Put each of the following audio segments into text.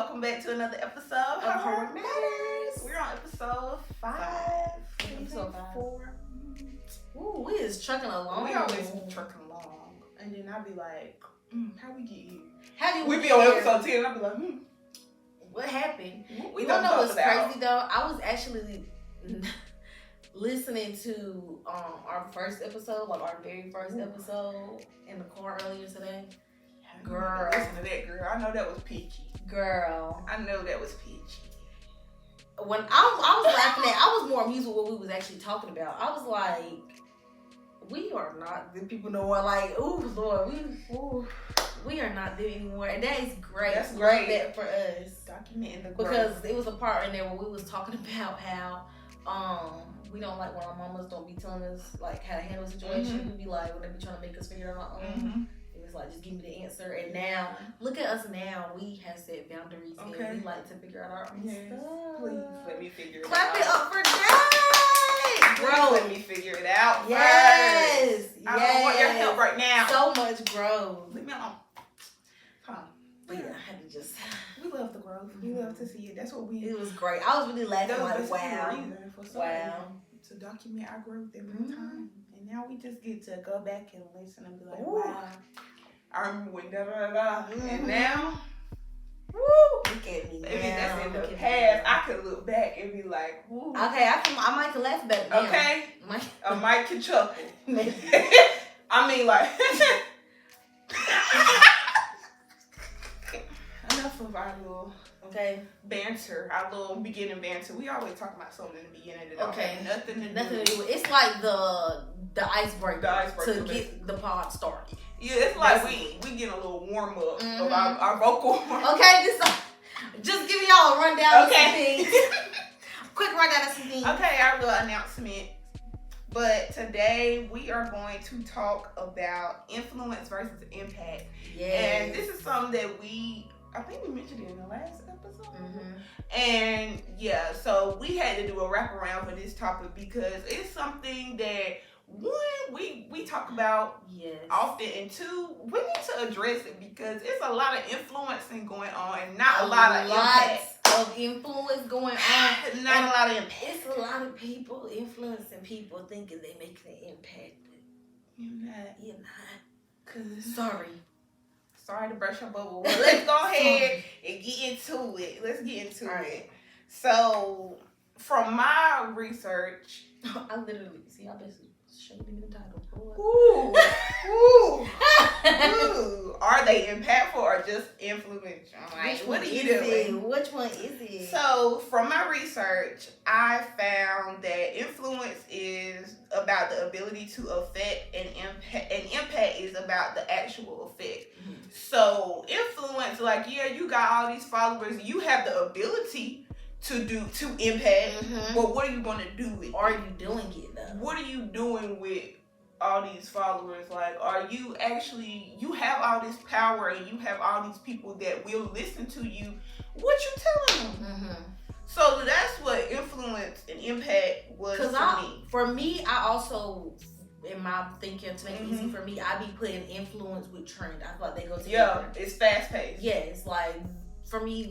welcome back to another episode of Her Matters. We're on episode 5. Episode 5. 4. Ooh, we is trucking along. We always be trucking along. And then I'll be like, how we get here? How did we be on episode 10 and I'll be like, what happened? We you don't know what's about. crazy though? I was actually listening to our first episode, like our very first episode in the car earlier today. Girl. Listen to that, girl. I know that was peachy. Girl. I know that was peachy. When I was laughing at, I was more amused with what we was actually talking about. I was like, we are not the people no more. Like, ooh, Lord, we are not there anymore. And that is great. That's great. That for us. Documenting the growth. Because it was a part in there where we was talking about how we don't like when our mamas don't be telling us like how to handle a situation. We be like, when they be trying to make us figure it out on our own. It's like, just give me the answer. And now, look at us now. We have set boundaries and we like to figure out our own stuff. Please let me figure it out. Clap it up for that. Bro, let me figure it out yes. first. I don't want your help right now. So much growth. Leave me alone. But yeah, I had to just... We love the growth. We love to see it. That's what we... It was great. I was really laughing like, wow. To document our growth in real time. And now we just get to go back and listen and be like, wow. I remember when da-da-da-da. And now... Woo! Look at me now. Maybe that's in the past. I could look back and be like, woo. Okay, I might can laugh back now. Okay. I might can chuckle. I mean, like... Enough of our little banter, our little beginning banter. We always talk about something in the beginning that don't have nothing to do with it. It's like the icebreaker to basically. Get the pod started. Yeah, it's like we get a little warm up of our vocal. Okay, just give y'all a rundown of some things. Quick rundown of some things. Okay, our little announcement. But today we are going to talk about influence versus impact. Yes. And this is something that I think we mentioned it in the last episode. And yeah, so we had to do a wraparound for this topic because it's something that, one, we talk about often, and two, we need to address it because it's a lot of influencing going on and not a lot of impact. Of influence going on. Not a lot of impact. It's a lot of people influencing people thinking they making an impact. You're not. Sorry to burst your bubble. Well, let's go ahead and get into it. Let's get into it. So, from my research, I literally see. I basically showed me the title. Ooh. Are they impactful or just influential? Like, what are you doing? Which one is it? So, from my research, I found that influence is about the ability to affect, and impact is about the actual effect. So, influence, like, you got all these followers, you have the ability to impact, but what are you going to do with it? Are you doing it though? What are you doing with all these followers? Like, are you actually, you have all this power and you have all these people that will listen to you, what you telling them? So that's what influence and impact was to me. For me, I also, in my thinking, to make it easy for me, I be putting influence with trend. I feel like they go together. Yeah, it's fast paced. Yeah, it's like, for me,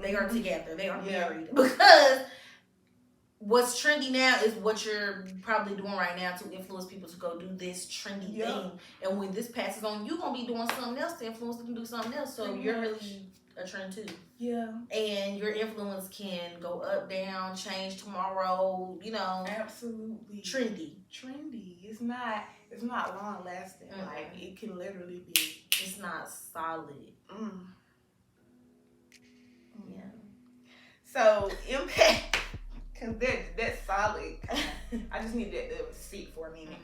they are together. They are married. Because what's trendy now is what you're probably doing right now to influence people to go do this trendy thing. And when this passes on, you're going to be doing something else to influence them to do something else. So you're really a trend too. Yeah. And your influence can go up, down, change tomorrow, Absolutely. Trendy. It's not long lasting. Like, it can literally be. It's not solid. Yeah. So, impact, because that's solid. I just need that to sit for a minute.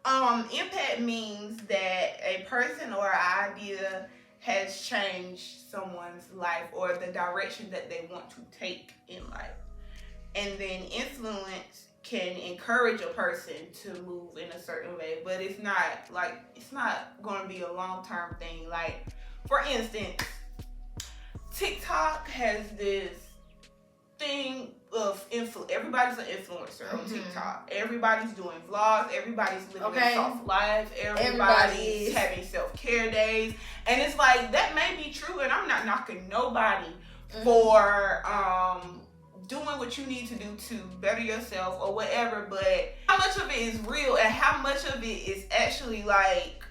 Impact means that a person or an idea has changed someone's life or the direction that they want to take in life. And then influence can encourage a person to move in a certain way, but it's not going to be a long-term thing. Like, for instance, TikTok has this thing of everybody's an influencer on TikTok. Everybody's doing vlogs. Everybody's living a soft life. Everybody's having self-care days. And it's like, that may be true, and I'm not knocking nobody for doing what you need to do to better yourself or whatever, but how much of it is real and how much of it is actually like,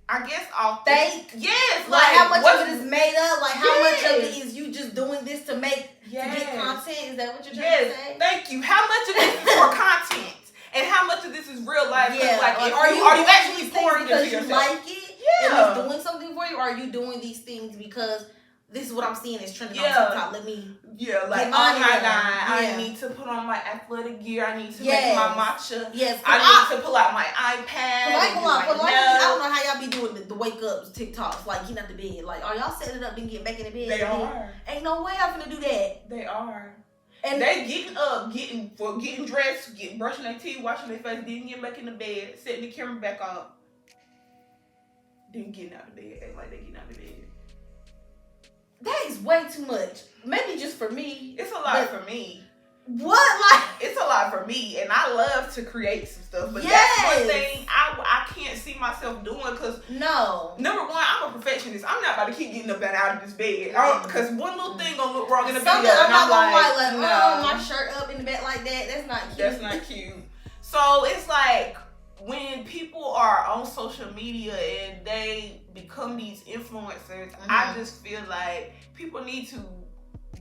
I guess, fake? Yes. Like how much of it is made up? Like how yes. much of it is you just doing this to make yes. to get content? Is that what you're trying yes. to say? Thank you. How much of this is for content? And how much of this is real life? Yeah. Like, are you actually pouring into yourself? You like it? Yeah. And it's doing something for you? Or are you doing these things because this is what I'm seeing is trending on Yeah. TikTok? Let me like, oh my God, I need to put on my athletic gear. I need to make my matcha. Yes. I need to pull out my iPad. I don't know how y'all be doing the wake up TikToks, like getting out the bed. Like, are y'all setting it up and getting back in the bed? They are. Ain't no way I'm gonna do that. They are. And they getting up, getting dressed, brushing their teeth, washing their face, then getting back in the bed, setting the camera back on, then getting out of bed, acting like they getting out of bed. That is way too much. Maybe just for me. It's a lot for me. What? Like, it's a lot for me, and I love to create some stuff, but that's one thing I can't see myself doing, because number one, I'm a perfectionist. I'm not about to keep getting up and out of this bed, because one little thing gonna look wrong in the video, and I'm like, no, my shirt up in the back like that. That's not cute. That's not cute. So it's like, when people are on social media and they become these influencers, I just feel like people need to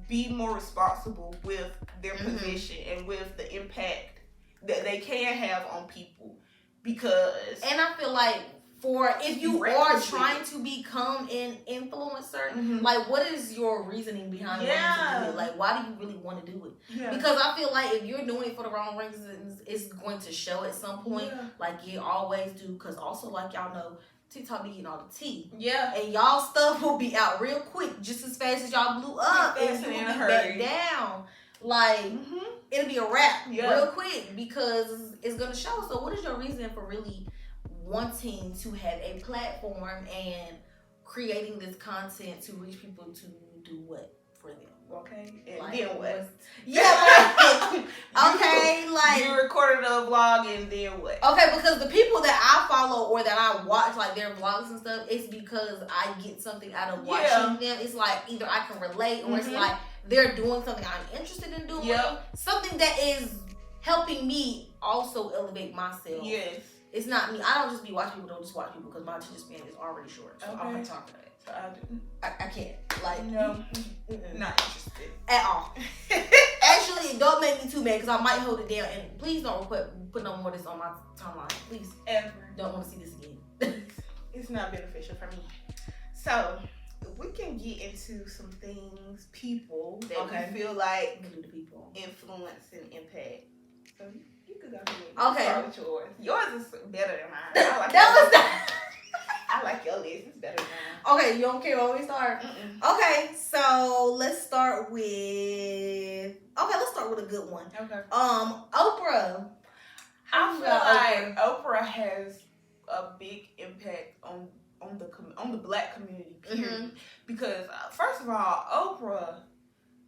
be more responsible with their position and with the impact that they can have on people. Because, and I feel like, if you are trying to become an influencer, like, what is your reasoning behind wanting to do it? Like, why do you really want to do it? Yeah. Because I feel like if you're doing it for the wrong reasons, it's going to show at some point, like you always do. Because also, like y'all know, TikTok be getting all the tea. Yeah. And y'all stuff will be out real quick, just as fast as y'all blew up, and you will be back down. Like, it'll be a wrap real quick, because it's going to show. So what is your reason for really wanting to have a platform and creating this content to reach people to do what for them? Okay, and like, then what? Yeah, okay, like you recorded a vlog and then what? Okay, because the people that I follow or that I watch, like their vlogs and stuff, it's because I get something out of watching them. It's like either I can relate, or it's like they're doing something I'm interested in doing, something that is helping me also elevate myself. Yes. It's not me. I don't just be watching people. Don't just watch people, because my attention span is already short. So I'm not talking about it. So I can't. Like, no, not interested at all. Actually, don't make me too mad, because I might hold it down. And please don't put no more of this on my timeline. Please, ever. Don't want to see this again. It's not beneficial for me. So we can get into some things, people that we feel like influence and impact. So you could go ahead. Okay. Start with yours. Yours is better than mine. I like I like your list. It's better than mine. Okay, you don't care when we start? Okay, so let's start with a good one. Okay. Oprah. I feel like Oprah has a big impact on the Black community, period. Because first of all,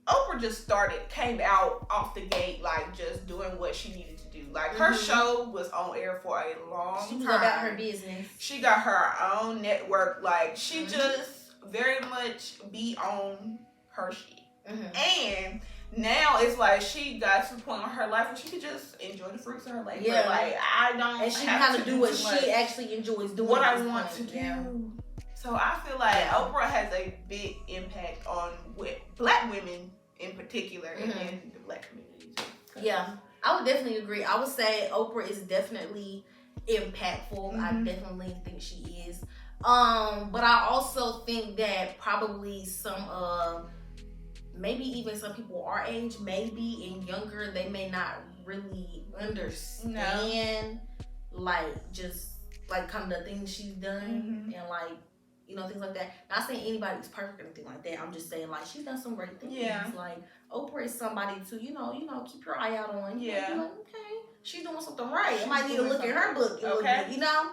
Oprah just came out off the gate, like, just doing what she needed to do. Like, her show was on air for a long time. She was about her business. She got her own network. Like, she just very much be on her shit. And now it's like she got to the point in her life where she could just enjoy the fruits of her labor. Yeah. Like, I don't and she have to do what she actually enjoys doing. What I want to do. So I feel like Oprah has a big impact on Black women in particular, and the Black community too. Yeah, I would definitely agree. I would say Oprah is definitely impactful. I definitely think she is. But I also think that probably maybe even some people our age, maybe and younger, they may not really understand like just like kind of the things she's done and like, you know, things like that. Not saying anybody's perfect or anything like that. I'm just saying, like, she's done some great things. Yeah. Like, Oprah is somebody to, you know, keep your eye out on. Yeah. Be like, okay, she's doing something right. I might need to look at her book a little bit, you know?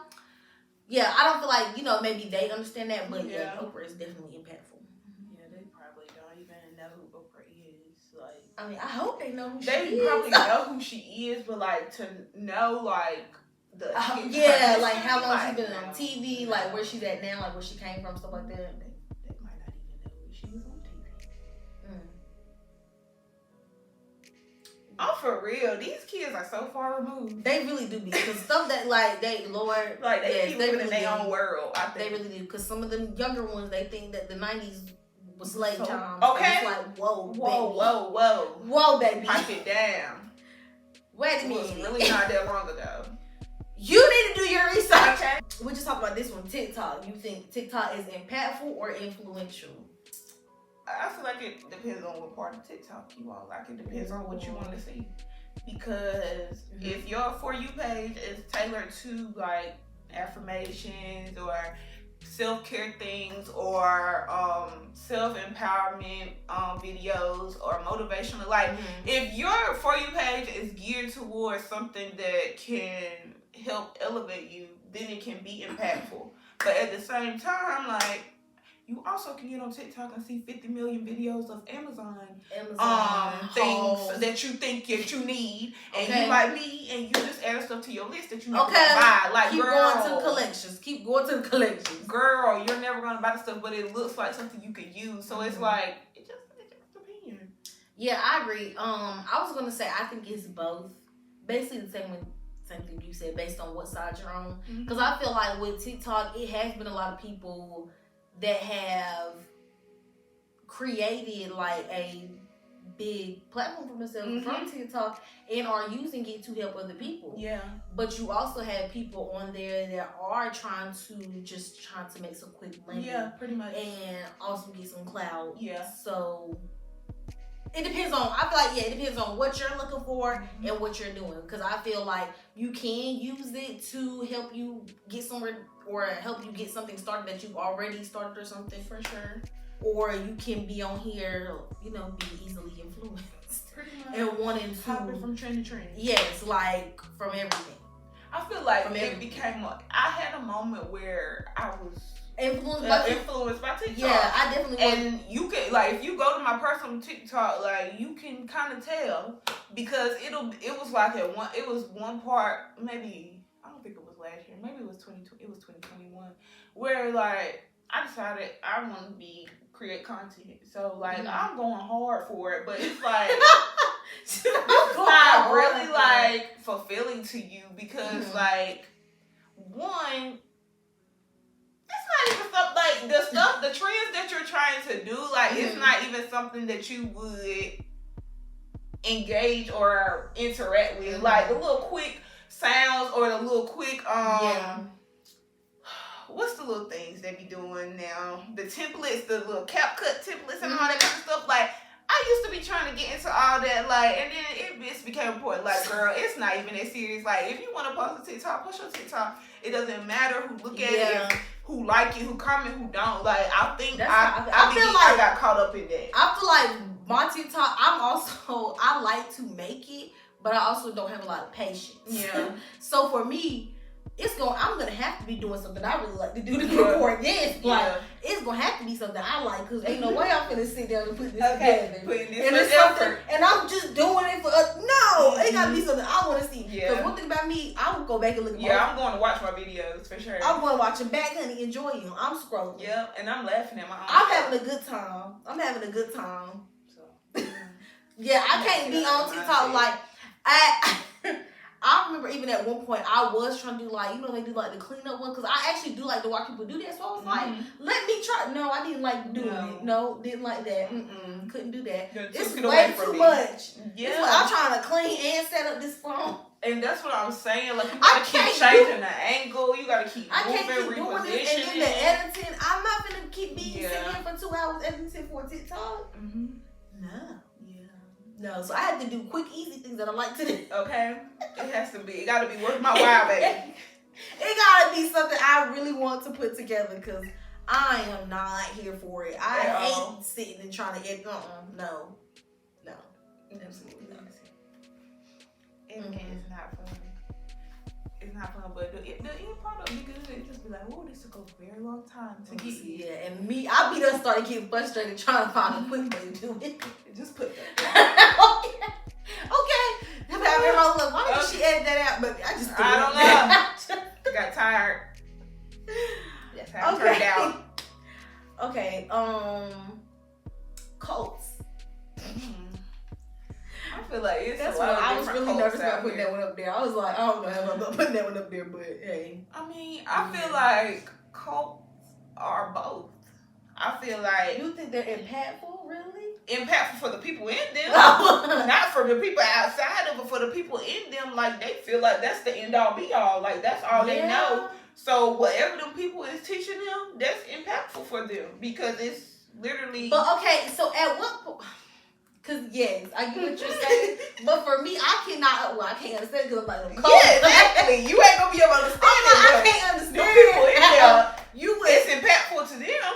Yeah, I don't feel like, you know, maybe they understand that, but yeah, Oprah is definitely impactful. Yeah, they probably don't even know who Oprah is. Like, I mean, I hope they know who she is. They probably know who she is, but like to know like like how long she's been on TV, like where she's at now, like where she came from, stuff like that. They might not even know she was on TV. I'm for real. These kids are so far removed. They really do be. Because stuff that, like, they keep living really in their own world. I think. They really do. Because some of them younger ones, they think that the 90s was slave time. Okay. It's like, whoa, baby. Whoa, baby. Pipe it down. Wait a minute. It was really not that long ago. You need to do your research. Okay. We just talked about this one, TikTok. You think TikTok is impactful or influential? I feel like it depends on what part of TikTok you want. Like, it depends on what you want to see. Because if your For You page is tailored to, like, affirmations or self-care things or self-empowerment videos or motivational, like, if your For You page is geared towards something that can help elevate you, then it can be impactful. But at the same time, like, you also can get on TikTok and see 50 million videos of Amazon things that you think that you need, and you like me, and you just add stuff to your list that you never gonna buy. Like, keep going to the collections. Keep going to the collections. Girl, you're never gonna buy the stuff, but it looks like something you could use. So it's like it just depends. Yeah, I agree. I was gonna say I think it's both. Basically the same thing you said, based on what side you're on. Because I feel like with TikTok, it has been a lot of people that have created like a big platform for themselves from TikTok and are using it to help other people. Yeah. But you also have people on there that are trying to make some quick money. Yeah, pretty much. And also get some clout. Yeah. So it depends on, I feel like, it depends on what you're looking for and what you're doing. Because I feel like you can use it to help you get somewhere or help you get something started that you've already started or something. For sure. Or you can be on here, be easily influenced. Pretty much. And wanting to. Hop it from trend to trend. Yes, like from everything. I feel like I had a moment where I was influenced by TikTok. Yeah, I definitely was. And you can, like, if you go to my personal TikTok, like, you can kind of tell, because it was one part, maybe, I don't think it was last year, maybe it was 2021, where, like, I decided I want to create content. So, like, I'm going hard for it, but it's like, it's not really, like, fulfilling to you, because, like, one, it's not even something, like, the trends that you're trying to do, like, it's not even something that you would engage or interact with. Like, the little quick sounds or the little quick, what's the little things they be doing now? The templates, the little CapCut templates and all that kind of stuff. Like, I used to be trying to get into all that, like, and then it just became important. Like, girl, it's not even that serious. Like, if you want to post a TikTok, post your TikTok. It doesn't matter who look at it, who like it, who comment, who don't. Like, I think I got caught up in that. I feel like my TikTok, I like to make it, but I also don't have a lot of patience. Yeah. So for me, I'm gonna have to be doing something I really like to do to record this. Like, it's gonna have to be something I like, because ain't no way I'm gonna sit down and put this together. And it's effort. And I'm just doing it for it gotta be something I want to see. Because one thing about me, I will go back and look at I'm going to watch my videos for sure. I'm going to watch them back, honey, enjoy them. I'm scrolling. Yeah, and I'm laughing at my own. I'm having a good time. So yeah, I can't be on TikTok like I remember even at one point I was trying to do, like, they do like the cleanup one, because I actually do like to watch people do that. So I was like, let me try. No, I didn't like doing it. No, didn't like that. Couldn't do that. It's way too much. Yeah, I'm trying to clean and set up this phone. And that's what I'm saying. Like, you gotta keep changing the angle. You gotta keep moving, repositioning. And in the editing, I'm not gonna keep being sitting here for 2 hours editing for TikTok. No. No, so I had to do quick, easy things that I like to do. Okay? It has to be. It gotta be worth my while, baby. It gotta be something I really want to put together, because I am not here for it. I hate sitting and trying to edit. No. Absolutely not. Editing is not fun. It's not fun, but the end product be good. It just be like, oh, this took a very long time to get. Yeah, and me, I be done started getting frustrated trying to find a quick way to do it. Just put that. Okay. Everyone was like, why didn't she edit that out? But I just don't know. I got tired. That's how it turned out. Okay. Cults. feel like it's That's a lot what of I was different really cults nervous about out putting here. that one up there. I was like, I don't know how I'm not putting that one up there, but hey. I mean, I feel like cults are both. I feel like You think they're impactful, really? Impactful for the people in them, not for the people outside of it. For the people in them, like they feel like that's the end all be all. Like that's all they know. So whatever them people is teaching them, that's impactful for them because it's literally. But okay, so at what point? Because yes, I get what you're saying. But for me, I cannot. Well, I can't understand because I'm like, yeah, exactly. You ain't gonna be able to understand it. I can't understand. The people in there, It's impactful to them.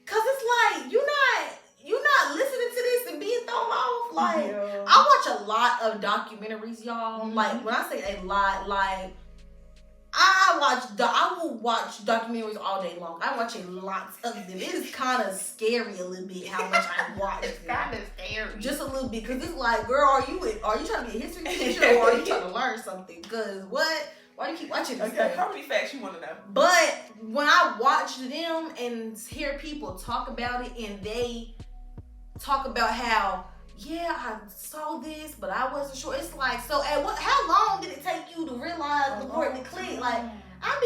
Cause it's like you're not listening to this and being thrown off. Like Yeah. I watch a lot of documentaries, y'all. Mm-hmm. Like when I say a lot, like I will watch documentaries all day long. I watch a lot of them. It is kind of scary a little bit how much I watch. It's kind of scary. Just a little bit, cause it's like, girl, are you trying to be a history teacher or are you trying to learn something? Cause what? Why do you keep watching this? Okay, how many facts you want to know? But when I watch them and hear people talk about it, and they talk about how, yeah, I saw this, but I wasn't sure. It's like, so how long did it take you to realize before it clicked? Like, I'd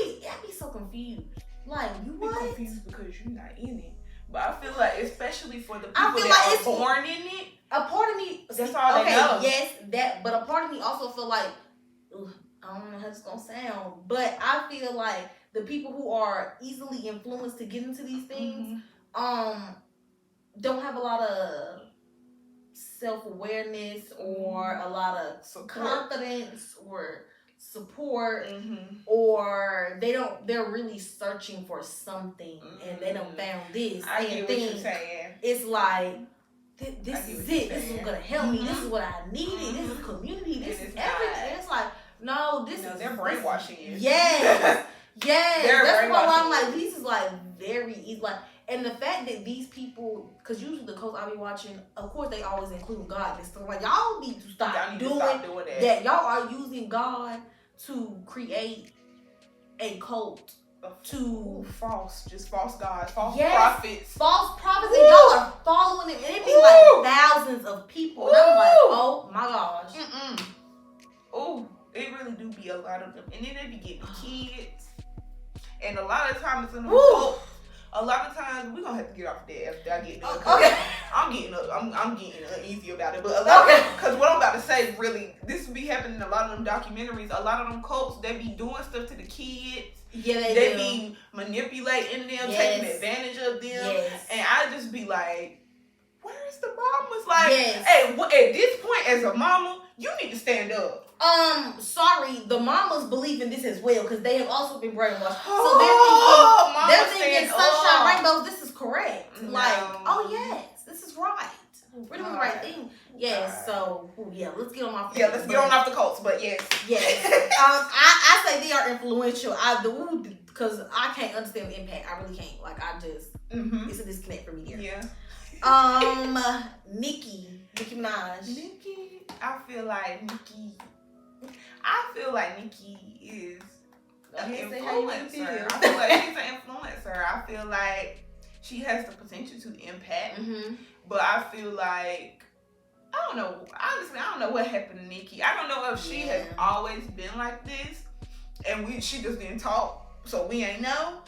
be so confused. Like, you what? Be confused because you're not in it. But I feel like, especially for the people I feel that like are born in it, a part of me, that's all they know. Yes, but a part of me also feel like, I don't know how it's gonna sound, but I feel like the people who are easily influenced to get into these things, don't have a lot of self-awareness or a lot of confidence or support, or they're really searching for something and they done found this. I get what you're saying. It's like, this is it. This is gonna help me. This is what I needed. This is community. This is everything. It's like, no, they're brainwashing you. Yes. That's why I'm like, you. these is like very easy. Like, and the fact that these people, because usually the coach I be watching, of course they always include God and stuff. Like, y'all need to stop doing that. Y'all are using God to create a cult. False gods, false prophets, and y'all are following it, and it be like thousands of people. And I'm like, oh my gosh. Oh, it really do be a lot of them, and then they be getting kids, and a lot of times it's in the cults. A lot of times we gonna have to get off there after I get done. Okay. I'm getting uneasy about it, but a lot because what I'm about to say really, this be happening in a lot of them documentaries. A lot of them cults, they be doing stuff to the kids. Yeah, they be manipulating them, taking advantage of them, and I just be like, where's the mamas? Like, hey, at this point as a mama, you need to stand up. Sorry, the mamas believe in this as well because they have also been brainwashed. So they're thinking sunshine, rainbows. This is correct. No. Like, oh yes, this is right. We're doing the right thing. Yes. So let's get on off. Let's get on off the cults. But yes. I say they are influential. Because I can't understand the impact. I really can't. Like, I just it's a disconnect for me there. Yeah. Nicki Minaj. I feel like Nicki is an influencer. I feel like she's an influencer. I feel like she has the potential to impact. But I feel like, I don't know. Honestly, I don't know what happened to Nicki. I don't know if she has always been like this and she just didn't talk, so we ain't know.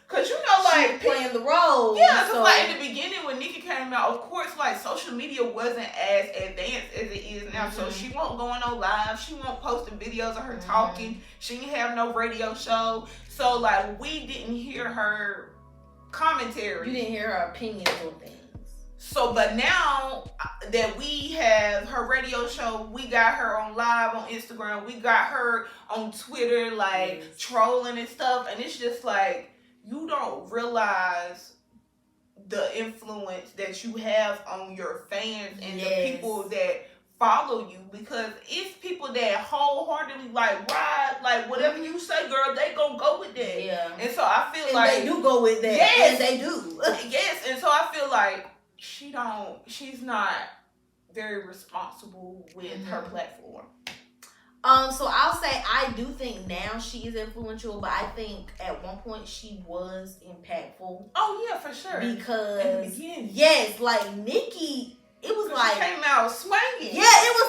Cause you know, like, she playing the role. Yeah, cause like in the beginning when Nicki came out, of course, like social media wasn't as advanced as it is now. So she won't go on no live. She won't posting videos of her talking. She didn't have no radio show. So like we didn't hear her commentary. You didn't hear her opinions on things. So, but now that we have her radio show, we got her on live on Instagram. We got her on Twitter, like trolling and stuff. And it's just like, you don't realize the influence that you have on your fans and the people that follow you, because it's people that wholeheartedly like ride, like whatever you say, girl, they gonna go with that. Yeah. And so I feel like they do go with that. Yes, they do. Yes, and so I feel like she's not very responsible with her platform. So I'll say I do think now she is influential, but I think at one point she was impactful. Oh yeah, for sure. Because in the beginning. Yes, like Nicki it was she like came out swinging. Yeah, it was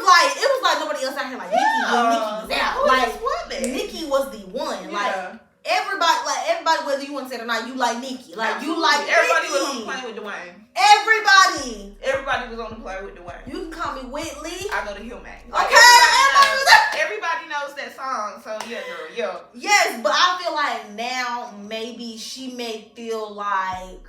like nobody else out here like Nicki when Nicki was out. Like Nicki was the one. Yeah. Like everybody, whether you want to say it or not, you like Nicki. Like Absolutely. you like everybody Nicki. was on the plane with Dwayne. Everybody was on the plane with Dwayne. You can call me Whitley. I go to Hill Mac. Like, everybody knows that song. So yeah, girl, yo. Yes, but I feel like now maybe she may feel like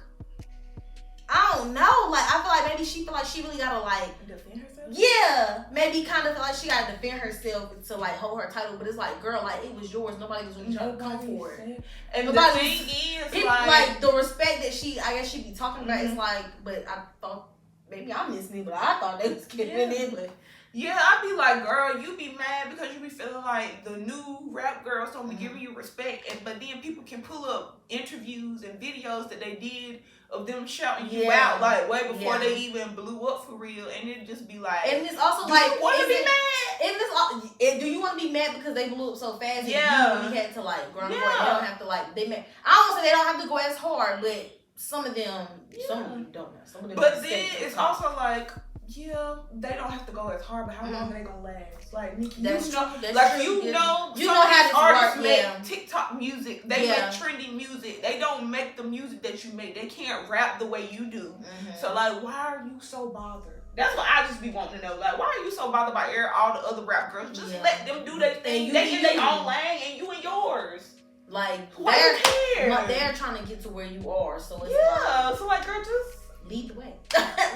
I don't know. Like I feel like maybe she feel like she really gotta like defend herself. Yeah, maybe kind of feel like she gotta defend herself to like hold her title. But it's like, girl, like it was yours. Nobody was really trying to come for it. And the thing is, people, like the respect that I guess she be talking about is like. But I thought maybe I'm missing it, but I thought they was getting it. But yeah, I'd be like, girl, you be mad because you be feeling like the new rap girls don't be giving you respect, but then people can pull up interviews and videos that they did of them shouting you out like way before they even blew up for real, and it just be like, and it's also do like, you want to be mad? Do you want to be mad because they blew up so fast? Yeah, and you really had to like grow up. They don't have to like they mad. I don't say they don't have to go as hard, but some of them, some of them don't. Some of them. But then it's also like, yeah, they don't have to go as hard, but how long are they gonna last? Like Nicki, that's you know, true. like you know how this artists work, make TikTok music. They make trendy music. They don't make the music that you make. They can't rap the way you do. So like, why are you so bothered? That's what I just be wanting to know. Like, why are you so bothered by all the other rap girls? Just let them do their thing. They in their own lane, and you in yours. Like they're trying to get to where you are. So it's so like, girl, just lead the way.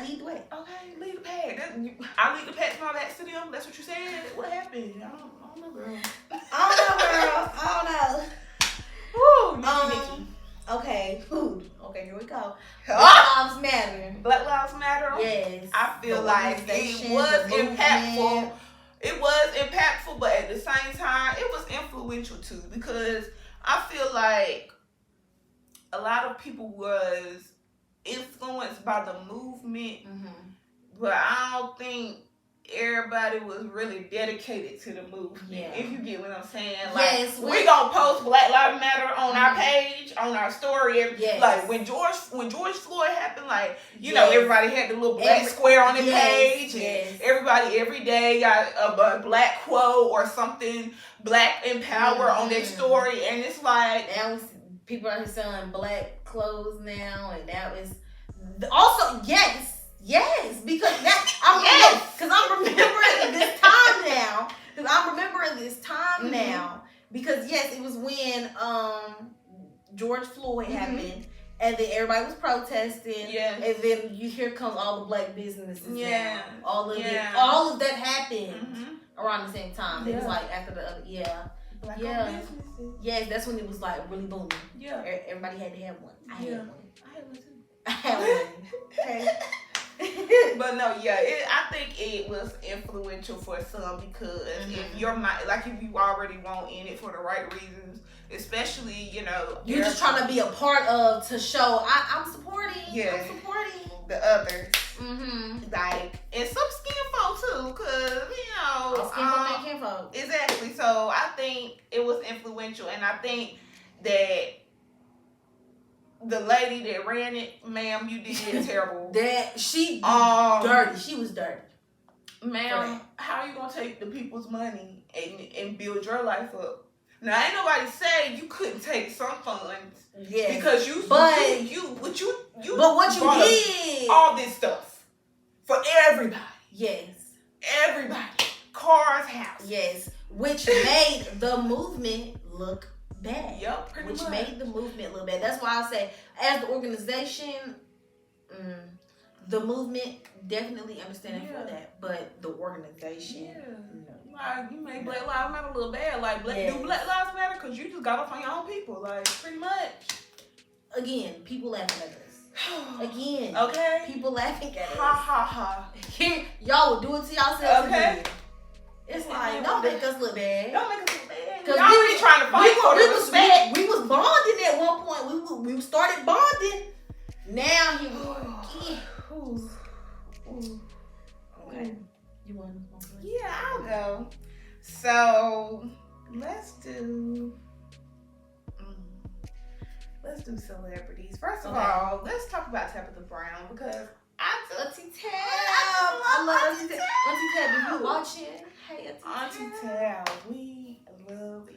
Lead the way. Okay, lead the pack. I lead the pack from all that to them. That's what you said. What happened? I don't know, girl. I don't know. Nicki. Okay. Okay, here we go. Black Lives Matter. Black Lives Matter. Yes. I feel like it was impactful. It was impactful, but at the same time, it was influential too, because I feel like a lot of people was influenced by the movement, but I don't think everybody was really dedicated to the movement. If you get what I'm saying, like we gonna post Black Lives Matter on our page, on our story. Like when George Floyd happened, like you know everybody had the little black square on their page, and everybody every day got a black quote or something Black Empower on their story, and it's like people are selling black clothes now, and that is also because I'm remembering this time now. Because it was when George Floyd happened, and then everybody was protesting, and then here comes all the black businesses. Now. All of that happened around the same time. It was like after the other Black businesses. Yes, that's when it was like really booming. Yeah. Everybody had to have one. I had one too. Okay. But no, I think it was influential for some because if you're not, like if you already want in it for the right reasons, especially, you're just trying to be a part of, to show I'm supporting. I'm supporting the others. Like, and some skin folk too, cause skin folk. Exactly. So I think it was influential, and I think that the lady that ran it, ma'am, you did terrible. That she dirty. She was dirty. Ma'am, how are you gonna take the people's money and build your life up? Now ain't nobody say you couldn't take some funds. Yeah. Because what you did all this stuff for everybody. Yes. Everybody. Cars, house. Yes. Which made the movement look bad. Yep, pretty much. Made the movement look bad. That's why I say, as the organization, the movement definitely understanding for that, but the organization, like you made Black Lives Matter look bad. Like do Black Lives Matter because you just got off on your own people. Like pretty much. Again, people laughing at us. Again, okay, people laughing at us. Ha ha ha. Here, y'all will do it to yourselves. Okay. It's like, don't make us look bad. Don't make us look bad. Because we really trying to fight for the respect. We was bonding at one point. We started bonding. Now here we are again. Okay. You want to? Yeah, I'll go. So let's do celebrities. First of all, let's talk about Tabitha Brown, because I Auntie Tab. I love Auntie Tab. Auntie Tab, if you watching, hey Auntie Tab, we love you.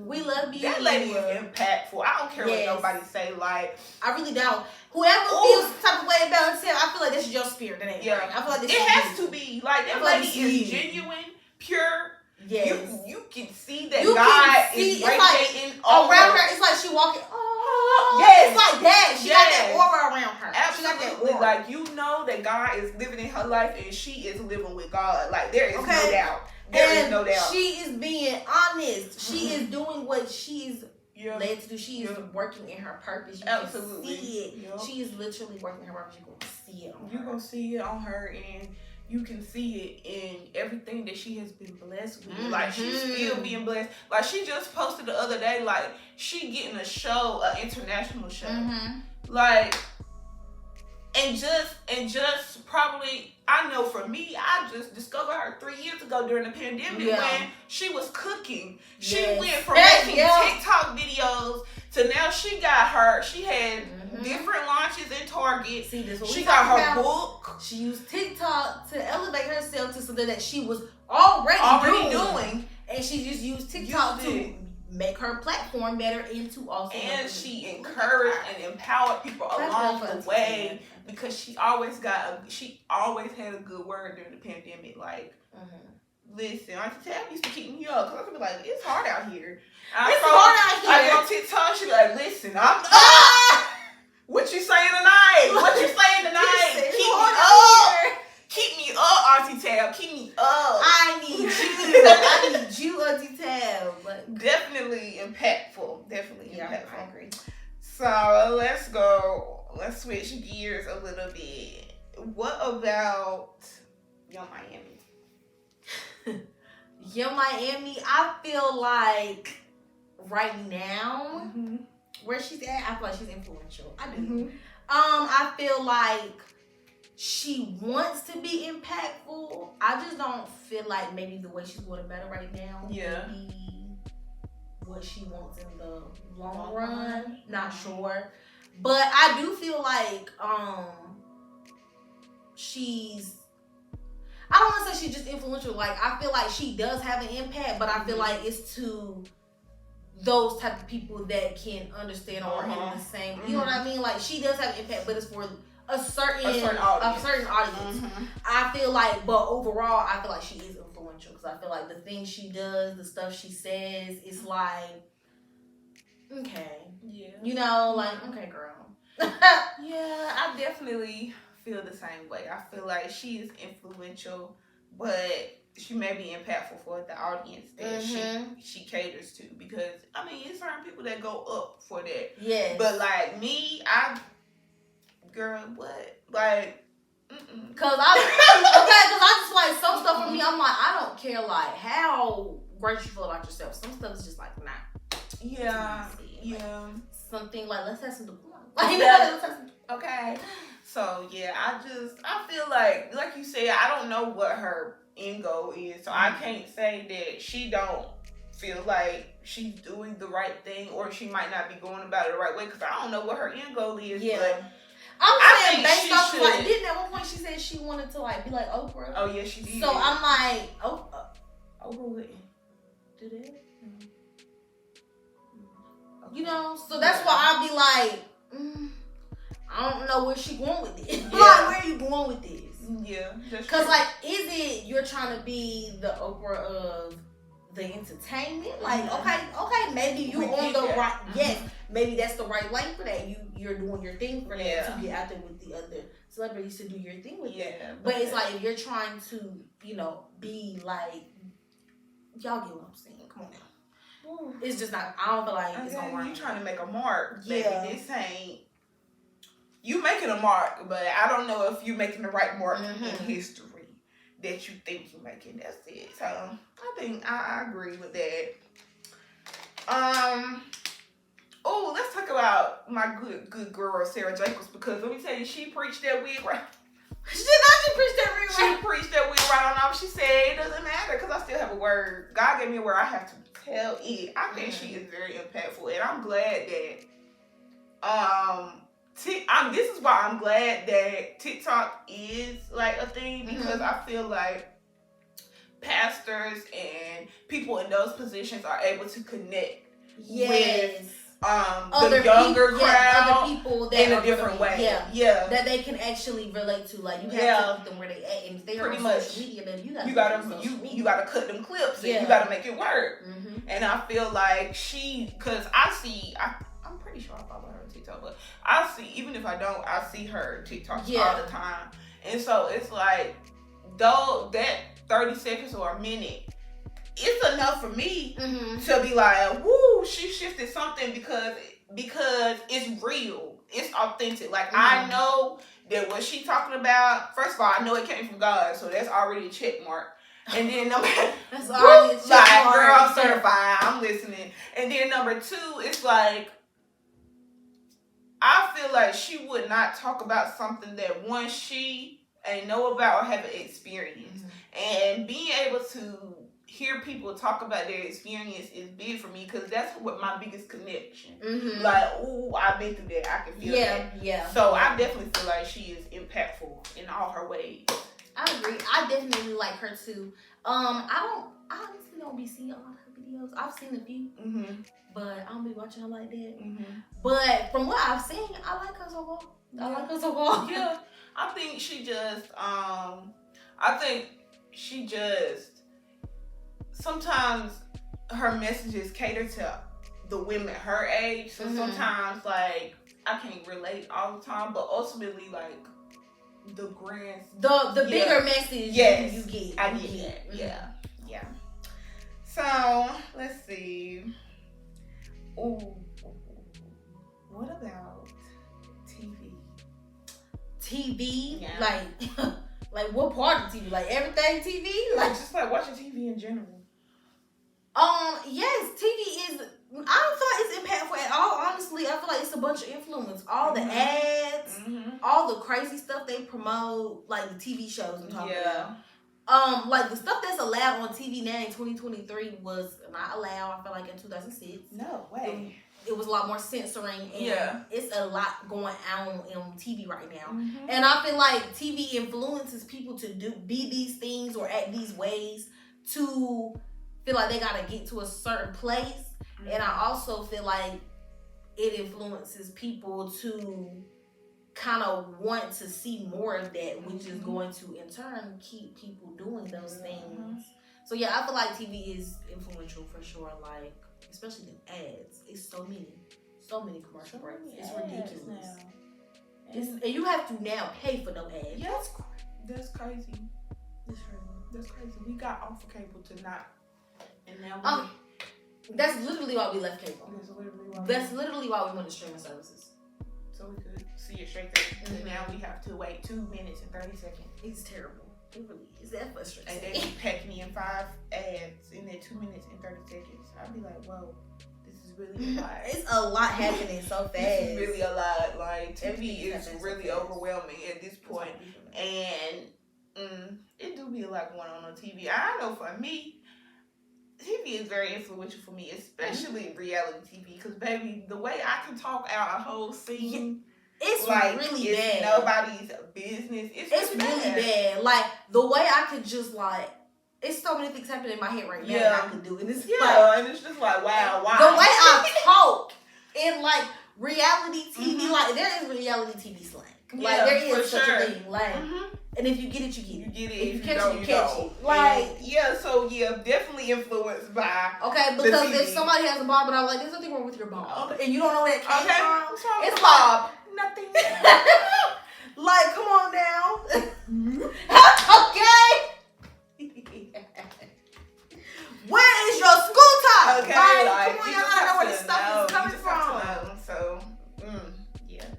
We love you. That lady is impactful. I don't care what nobody say. Like, I really don't. Whoever feels the type of way about Auntie Tab, I feel like that's your spirit. That ain't right. I feel like this it has to be. Like, that lady is genuine, pure. Yes. You can see that God is radiating around her. It's like she walking. Yes, it's like that. She got that aura around her. Absolutely. She got that aura. Like, you know that God is living in her life and she is living with God. Like, there is no doubt. There is no doubt. She is being honest. She is doing what she's led to do. She is working in her purpose. You Absolutely. can see it. Yep. She is literally working in her purpose. You're going to see it on her. You're going to see it on her, and you can see it in everything that she has been blessed with. Like, she's still being blessed. Like, she just posted the other day, like, she getting a show, an international show. Like, and just probably, I know for me, I just discovered her 3 years ago during the pandemic when she was cooking. She went from making TikTok videos to now she had different launches in Target. See, this what she got her book. She used TikTok to elevate herself to something that she was already doing. And she just used TikTok to make her platform better and to also. And she encouraged and empowered people along the way because she always had a good word during the pandemic. Like, listen, Auntie Tab used to keep me up because I could be like, it's hard out here. I get on TikTok, she be like, listen, I'm what you saying tonight? What you saying tonight? Keep me up. Keep me up, Auntie Tab. Keep me up. I need you. I need you, Auntie Tab. But definitely impactful. Definitely impactful. I agree. So let's switch gears a little bit. What about Young Miami? Young Miami, I feel like right now, where she's at, I feel like she's influential. I do. I feel like she wants to be impactful. I just don't feel like maybe the way she's going about it right now maybe what she wants in the long run. Not sure. But I do feel like she's, I don't want to say she's just influential. Like, I feel like she does have an impact, but I feel like it's to those type of people that can understand or in the same. You know what I mean? Like, she does have an impact, but it's for a certain audience. I feel like, but overall, I feel like she is influential because I feel like the things she does, the stuff she says, it's like, okay, you know, like, okay, girl. Yeah, I definitely feel the same way. I feel like she is influential, but she may be impactful for the audience that she caters to, because I mean, it's certain people that go up for that. Yeah. But like me, girl, what? Like, Cause I just like some stuff for me. I'm like, I don't care like how great you feel about yourself. Some stuff is just like, nah. Yeah. Something like, let's have some decorum. Like, okay. So yeah, I feel like you said, I don't know what her end goal is, so I can't say that she don't feel like she's doing the right thing, or she might not be going about it the right way, because I don't know what her end goal is. Yeah. But I'm saying based off, like, didn't at one point she said she wanted to like be like Oprah? Oh yeah, she did. So I'm like, Oprah wouldn't do that. You know, so that's why I'll be like, I don't know where she going with this. Like, where are you going with this? Yeah, because like, is it you're trying to be the Oprah of the entertainment? Like, okay, maybe you on the right. Yes, maybe that's the right lane for that. You're doing your thing for that to get out there with the other celebrities to do your thing with that. But it's like, if you're trying to, you know, be like, y'all get what I'm saying? Come on now. It's just not. I don't feel like it's gonna work. You trying to make a mark? Yeah. Baby, this ain't. You making a mark, but I don't know if you're making the right mark in history that you think you're making. That's it. So I think I agree with that. Oh, let's talk about my good girl Sarah Jacobs, because let me tell you, she preached that wig right. She preached that wig right. She preached that wig right on off. She said it doesn't matter because I still have a word. God gave me a word. I have to tell it. I think she is very impactful, and I'm glad that this is why I'm glad that TikTok is like a thing, because I feel like pastors and people in those positions are able to connect with the younger crowd, other people that in a different way. Yeah, that they can actually relate to. Like, you have to meet them where they at, and if they are on social media, then you gotta cut them clips, and you gotta make it work. And I feel like I'm pretty sure I follow her on TikTok, but I see, even if I don't, I see her TikToks all the time. And so it's like, though that 30 seconds or a minute, it's enough for me to be like, woo, she shifted something, because it's real. It's authentic. Like, I know that what she talking about, first of all, I know it came from God, so that's already a check mark. And then that's already a check mark. Girl, I'm certified. I'm listening. And then number two, it's like, I feel like she would not talk about something that, one, she ain't know about or haven't experienced. And being able to hear people talk about their experience is big for me, because that's what my biggest connection. Like, ooh, I've been through that. I can feel that. Yeah. So I definitely feel like she is impactful in all her ways. I agree. I definitely like her too. I honestly don't be seeing all her videos. I've seen a few, but I don't be watching her like that. But from what I've seen, I like her so far. Yeah. I think she just sometimes her messages cater to the women her age. So sometimes, like, I can't relate all the time, but ultimately, like, the bigger message you get. I get that. Yeah. So let's see. Ooh, what about TV? Yeah. Like what part of TV? Like everything TV? Like just like watching TV in general. Yes, TV is. I don't feel like it's impactful at all. Honestly, I feel like it's a bunch of influence. All the ads, all the crazy stuff they promote, like the TV shows I'm talking about. Like the stuff that's allowed on TV now in 2023 was not allowed. I feel like in 2006. No way. It was a lot more censoring, and it's a lot going on TV right now. And I feel like TV influences people to be these things or act these ways to feel like they gotta get to a certain place. And I also feel like it influences people to kind of want to see more of that, which is going to in turn keep people doing those things. So yeah, I feel like TV is influential for sure. Like, especially the ads. It's so many commercial breaks. It's ridiculous. And you have to now pay for no ads. Yeah, that's crazy. That's crazy. We got off of cable to not, and now that's literally why we left cable. That's literally why we went to streaming services. So we could see it straight there. And now we have to wait 2 minutes and 30 seconds. It's terrible. It really is. That frustrating. And they pack me in 5 ads in their 2 minutes and 30 seconds. I'd be like, whoa, this is really a lot. It's a lot happening so fast. This is really a lot. Like, TV is really overwhelming at this point. And it do be a lot going on TV. I know for me, TV is very influential for me, especially reality TV. Because, baby, the way I can talk out a whole scene, it's like, really it's bad. Nobody's business. It's really bad. Like, the way I could just, like, it's so many things happening in my head right now that I could do. And it's and it's just like, wow. The way I talk in, like, reality TV, like, there is reality TV slang. Like, there is such a thing. Like, and if you get it, you get it. You get it. If you catch it, you catch it. Like, definitely influenced by. Okay, because if somebody has a bob, and I'm like, there's nothing wrong with your bob, and you don't know where it came from, it's bob. Nothing. Like, come on now. Okay. Where is your school time? Okay, like, come on, y'all gotta know where this stuff is coming from. So,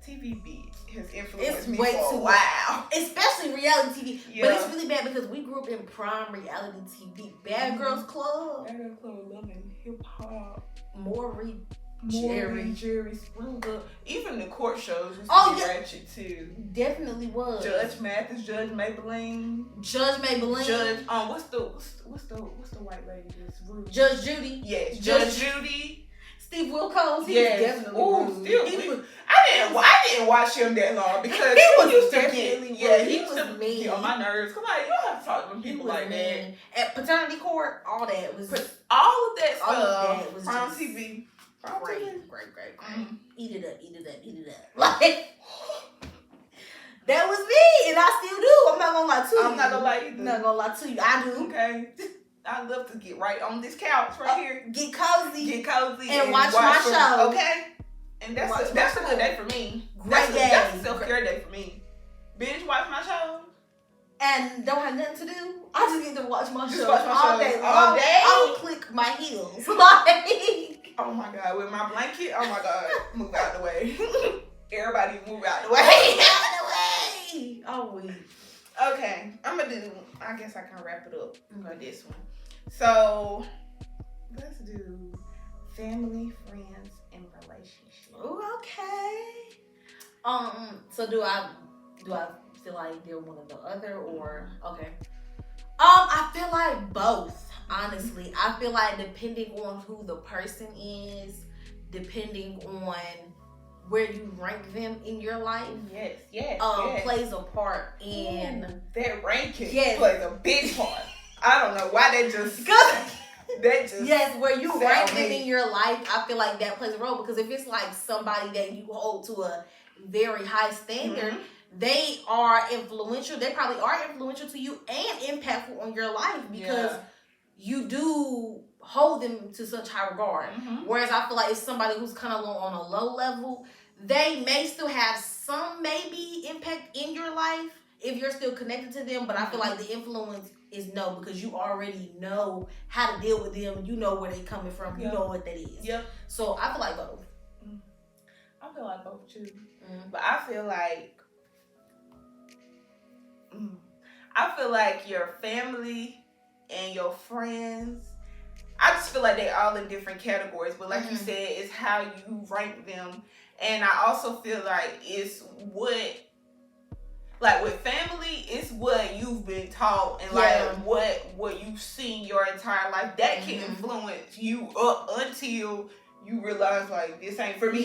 TVB has influenced me way for too a while. Especially reality TV. Yeah. But it's really bad because we grew up in prime reality TV. Bad Girls Club. Bad Girls Club, loving hip hop. Maury, Jerry Springer. Even the court shows was ratchet too. Definitely was. Judge Mathis, Judge Maybelline. Judge, what's the white lady that's rude? Judge Judy. Yes, Judge Judy. Steve Wilkos. Yes. Definitely rude. I didn't watch him that long because he was used to definitely get, he was mean. Get on my nerves. Cause like you don't have to talk to people like mean. that. At paternity court, all that was all of that all stuff of that was from just TV. Great. Mm-hmm. Eat it up. Like that was me, and I still do. I'm not gonna lie to you. I'm not gonna lie either. I'm not gonna lie to you. I do. Okay. I love to get right on this couch right here. Get cozy, and watch my show. Okay. And that's a good day for me. Great day. That's a self-care day for me. Binge watch my show. And don't have nothing to do. I just get to watch my show all day. All day. I'll click my heels. Like, oh my God, with my blanket. Oh my God, move out the way. Everybody move out the way. Oh, we. Okay, I guess I can wrap it up with this one. So, let's do family, friends, and relationships. Ooh, okay. So do I feel like they're one or the other, or okay? I feel like both. Honestly, I feel like depending on who the person is, depending on where you rank them in your life, yes. plays a part in that ranking. Yes. Plays a big part. I don't know why they just yes, where you rank them in your life, I feel like that plays a role, because if it's like somebody that you hold to a very high standard, they are influential. They probably are influential to you and impactful on your life, because you do hold them to such high regard. Whereas I feel like if somebody who's kind of on a low level, they may still have some maybe impact in your life if you're still connected to them, but I feel like the influence is no, because you already know how to deal with them. You know where they're coming from. You know what that is. Yep. So I feel like both. I feel like both too. But I feel like your family and your friends, I just feel like they're all in different categories. But like you said, it's how you rank them. And I also feel like it's like with family, it's what you've been taught and like what you've seen your entire life that can influence you up until you realize like this ain't for me.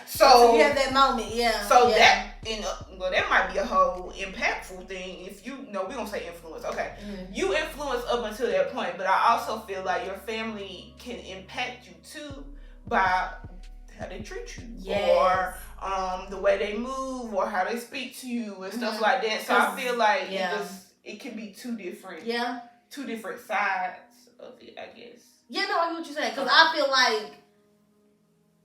So you have that moment. That that might be a whole impactful thing. If you know, we gonna say influence. Okay, you influence up until that point, but I also feel like your family can impact you too by how they treat you or the way they move or how they speak to you and stuff like that. So I feel like it can be two different sides of it, I guess. Yeah, no, I get what you're saying, because I feel like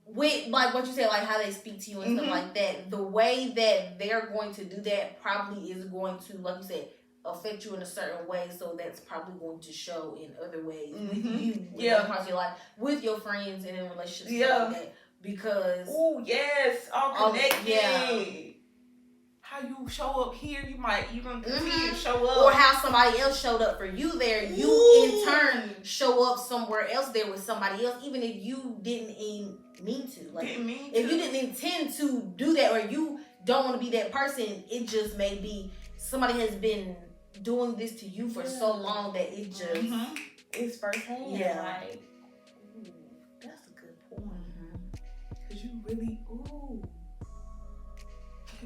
with like what you said, like how they speak to you and stuff like that, the way that they're going to do that probably is going to, like you said, affect you in a certain way. So that's probably going to show in other ways with you, across your life, with your friends and in relationships like that. Because all connected. How you show up here, you might even continue to show up, or how somebody else showed up for you there. You in turn show up somewhere else there with somebody else, even if you didn't mean to. Like if you didn't intend to do that, or you don't want to be that person, it just may be somebody has been doing this to you for so long that it just it's firsthand. Like, that's a good point. Cause you really you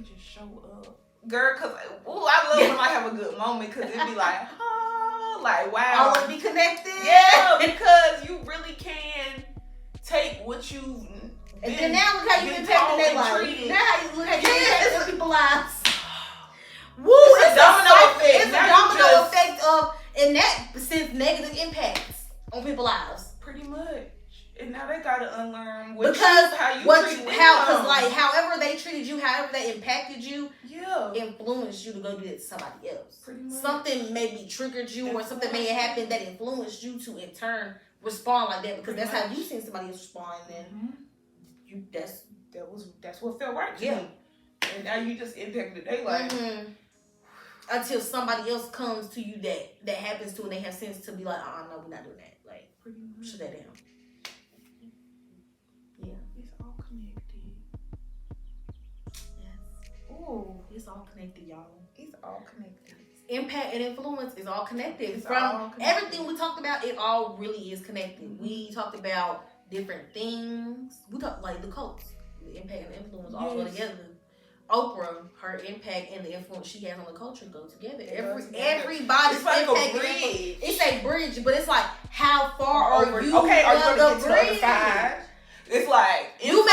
can just show up, girl. Cause I love when I have a good moment, cause it be like, like wow, I want to be connected. Yeah, because you really can take what you. And then now look how you impacting their life. Now how you look how you impacting people's lives. Woo! It's a domino effect. It's a domino effect of, in that sense, negative impacts on people's lives. Pretty much. And now they gotta unlearn how like however they treated you, however they impacted you, influenced you to go do it to somebody else. Pretty much. Something maybe triggered you, or something may have happened that influenced you to in turn respond like that, because that's how you seen somebody else respond, and that's what felt right to me. And now you just impacted their life. Until somebody else comes to you that happens to, and they have sense to be like, no, we're not doing that. Like, shut that down. Yeah. It's all connected. Yes. Ooh, it's all connected, y'all. It's all connected. Impact and influence is all connected. It's From all connected. Everything we talked about, it all really is connected. We talked about different things. We talked like the cults. the impact and the influence all go together. Oprah, her impact and the influence she has on the culture go together. Everybody's like impact a bridge. It's a bridge, but it's like how far are you? Okay, are you gonna get to the other side? It's like you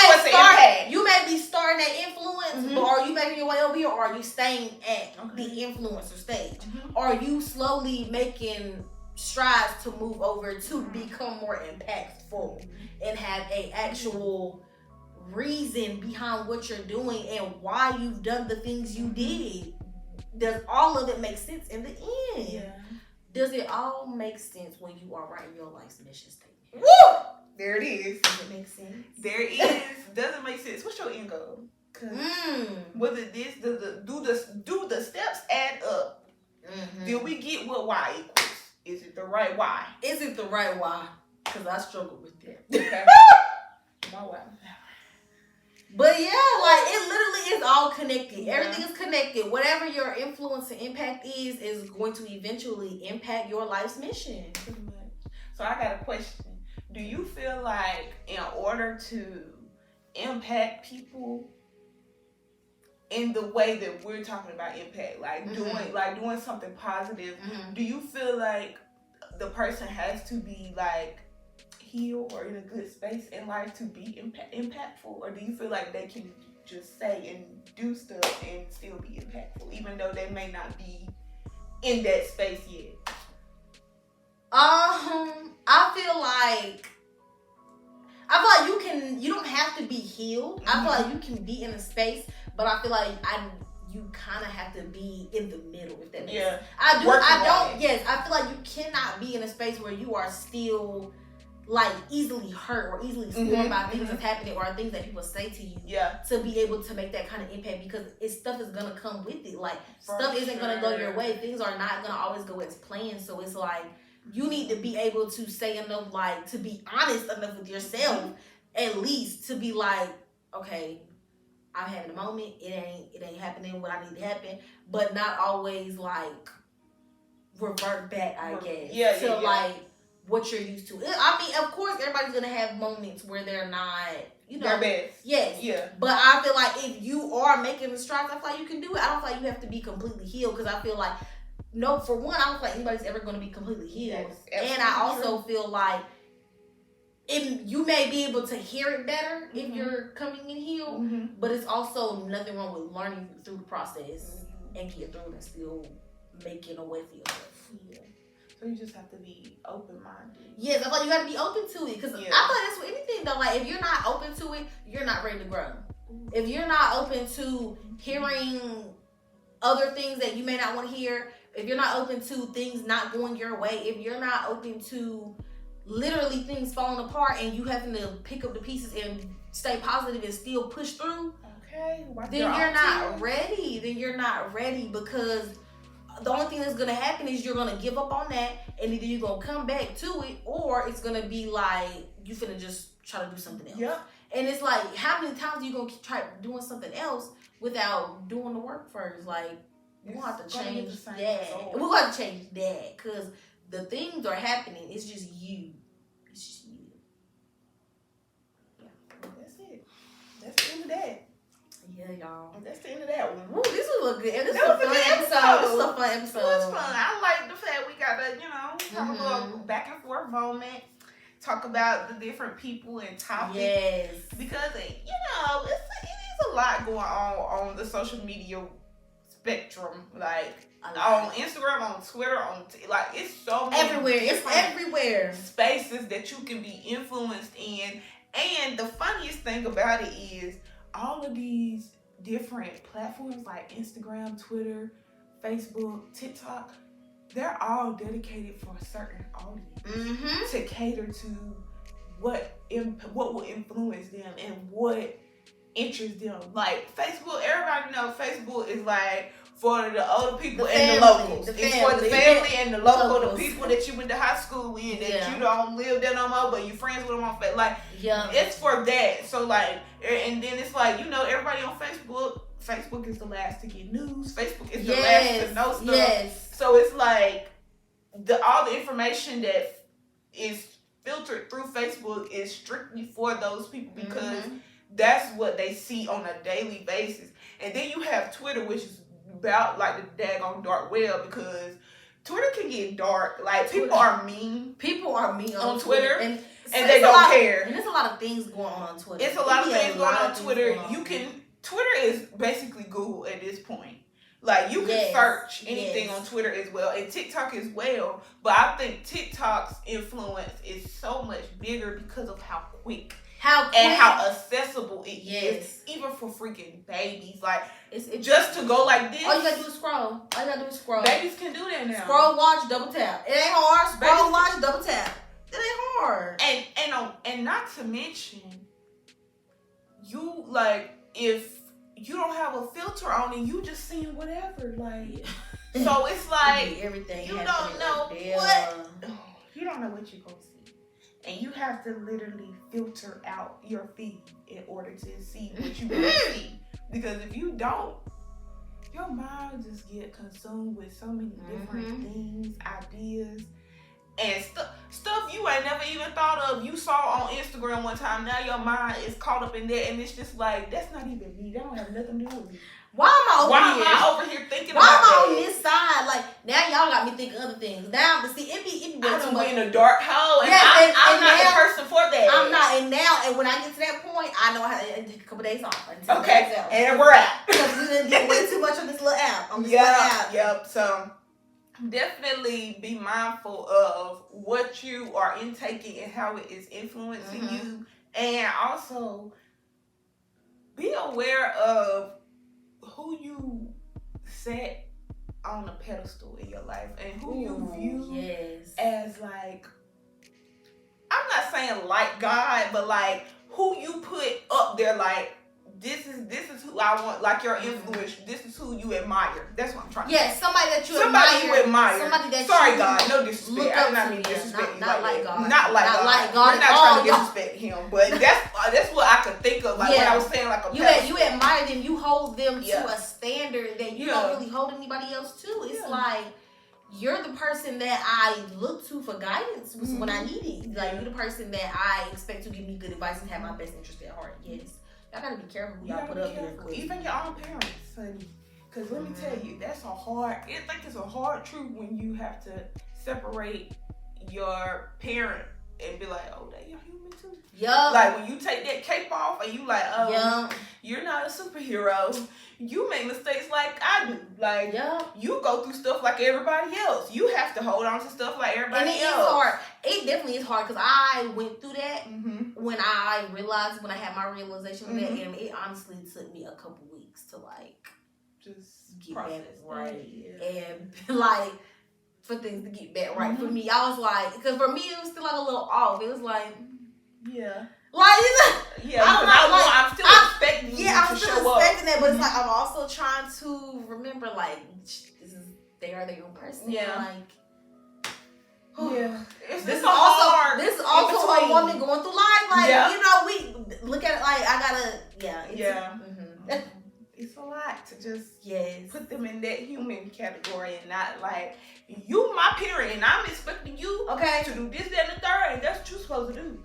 may be starting that influence, but are you making your way over here, or are you staying at the influencer stage? Are you slowly making strides to move over to become more impactful and have a actual reason behind what you're doing and why you've done the things you did? Does all of it make sense in the end? Yeah. Does it all make sense when you are writing your life's mission statement? Woo! There it is. Does it make sense? There it is. Doesn't make sense. What's your end goal? Was it this? Do the steps add up? Did we get what Y equals? Is it the right Y? Is it the right Y? Because I struggle with that. Okay. My Y. But yeah, like it literally is all connected. Yeah. Everything is connected. Whatever your influence and impact is going to eventually impact your life's mission. Pretty much. So I got a question. Do you feel like in order to impact people in the way that we're talking about impact, like doing something positive, do you feel like the person has to be like healed or in a good space in life to be impactful, or do you feel like they can just say and do stuff and still be impactful even though they may not be in that space yet? I feel like you don't have to be healed. I feel like you can be in a space, but I feel like you kind of have to be in the middle, if that makes sense. I feel like you cannot be in a space where you are still like easily hurt or easily scorned by things that's happening or things that people say to you to be able to make that kind of impact, because stuff is gonna come with it. Like stuff isn't gonna go your way. Things are not gonna always go as planned. So it's like you need to be able to say enough, like to be honest enough with yourself, at least to be like, okay, I'm having a moment. It ain't happening what I need to happen, but not always like revert back. I guess like what you're used to. I mean, of course, everybody's gonna have moments where they're not, their best. Yes. Yeah. But I feel like if you are making the strides, I feel like you can do it. I don't feel like you have to be completely healed, because I feel like for one, I don't feel like anybody's ever going to be completely healed. Yes, and I also feel like you may be able to hear it better if you're coming in healed, but it's also nothing wrong with learning through the process and get through it and still making a way for yourself. Yeah. So you just have to be open-minded. Yes, I feel like you got to be open to it, because I feel like that's with anything though. Like if you're not open to it, you're not ready to grow. If you're not open to hearing other things that you may not want to hear, if you're not open to things not going your way, if you're not open to literally things falling apart and you having to pick up the pieces and stay positive and still push through, then you're not ready. Then you're not ready, because the only thing that's going to happen is you're going to give up on that, and either you're going to come back to it, or it's going to be like you finna just try to do something else. Yep. And it's like, how many times are you going to try doing something else without doing the work first? Like, we'll have to change that. We'll have to change that, because the things are happening. It's just you. It's just you. Yeah. That's it. That's the end of that. Yeah, y'all. That's the end of that one. Ooh, this was a good episode. This was a good episode. This was a fun episode. It was fun. I like the fact we got to, have a little back and forth moment. Talk about the different people and topics. Yes. Because, it is a lot going on the social media spectrum, like on Instagram, on Twitter, it's so many everywhere. It's everywhere. Spaces that you can be influenced in, and the funniest thing about it is all of these different platforms like Instagram, Twitter, Facebook, TikTok. They're all dedicated for a certain audience to cater to what will influence them and what interests them. Like Facebook, everybody knows Facebook is like for the older people and the locals. It's for the family and the local, the people that you went to high school with, that you don't live there no more, but you're friends with them on Facebook. Like, it's for that. So like, and then it's like, everybody on Facebook is the last to get news. Facebook is the last to know stuff. Yes. So it's like all the information that is filtered through Facebook is strictly for those people, because that's what they see on a daily basis. And then you have Twitter, which is about like the daggone dark web, because Twitter can get dark. Like, people are mean. People are mean on Twitter. And they don't care. And there's a lot of things going on Twitter. It's a lot of things going on Twitter. Twitter is basically Google at this point. Like, you can search anything on Twitter as well, and TikTok as well. But I think TikTok's influence is so much bigger because of how quick and how accessible it is, even for freaking babies. Like, it's just to go like this. All you gotta do is scroll. Babies can do that now. Scroll, watch, double tap. It ain't hard. Scroll, watch, double tap. It ain't hard. And not to mention, you, like, if you don't have a filter on and you just seeing whatever, like, so it's like everything you don't know what you don't know what you're gonna see, and you have to literally filter out your feed in order to see what you want to see, because if you don't, your mind just get consumed with so many different things, ideas, and stuff you ain't never even thought of. You saw on Instagram one time. Now your mind is caught up in that, and it's just like, that's not even me. That don't have nothing to do with me. Why am I over here thinking about that? Why am I on this side? Like, now y'all got me thinking other things. Now, but see, it be way too much. In a dark hole, and I'm not the person for that. I'm not, and now, and when I get to that point, I know how to take a couple days off. Okay, and we're out. Because we didn't get way too much on this little app. Yep. So definitely be mindful of what you are intaking and how it is influencing you, and also be aware of who you set on a pedestal in your life and who you view as, like, I'm not saying like God, but like who you put up there, like, this is who I want, like, your influence. This is who you admire. That's what I'm trying to say. Somebody that you admire. Somebody that Sorry, God, no disrespect. I did not mean disrespect. Not like God. Not like God. We're not trying to disrespect him, but that's what I could think of. Like, when I was saying, like, a you admire them. You hold them to a standard that you don't really hold anybody else to. It's like, you're the person that I look to for guidance when I need it. Like, you're the person that I expect to give me good advice and have my best interest at heart. Yes. Y'all gotta be careful who y'all put up there. Even your own parents, honey. Because let me tell you, it's a hard truth when you have to separate your parent and be like, oh, they are human too. Yeah. Like, when you take that cape off and you like, oh, you're not a superhero. You make mistakes like I do. Like, you go through stuff like everybody else. You have to hold on to stuff like everybody else. And it is hard. It definitely is hard, because I went through that when I had my realization of that, and it honestly took me a couple weeks to, like, just get back right. And, like, for things to get back right for me. I was like, because for me, it was still, like, a little off. It was like, like, I'm still expecting you to show up. I'm still expecting that, but it's like, I'm also trying to remember, like, they are their own person. This is also a woman going through life. Like, you know, we look at it like, it's a lot to just put them in that human category, and not like, you my parent and I'm expecting you to do this, that, and the third, and that's what you're supposed to do.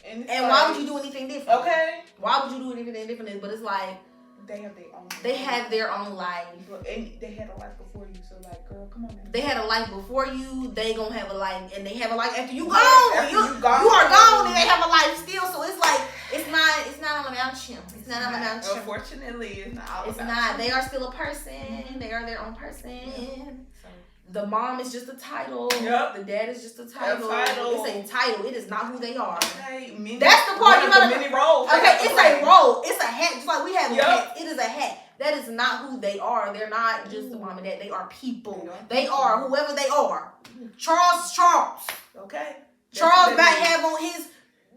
And like, why would you do anything different? Why would you do anything different? But it's like, they have their own. They have their own life. And they had a life before you, so, like, girl, come on now. They had a life before you. They gonna have a life, and they have a life after you gone. After you are gone, and they have a life still. So it's like, it's not all about you. It's not all about you. Unfortunately, it's not all about you. It's not. They are still a person. They are their own person. The mom is just a title. The dad is just a title. It's a title. It is not who they are. That's the part you gotta. Many roles. It's a role. It's a hat. Just like we have hats. It is a hat. That is not who they are. They're not just the mom and dad. They are people. They are whoever they are. Charles. Okay. Charles might have on his,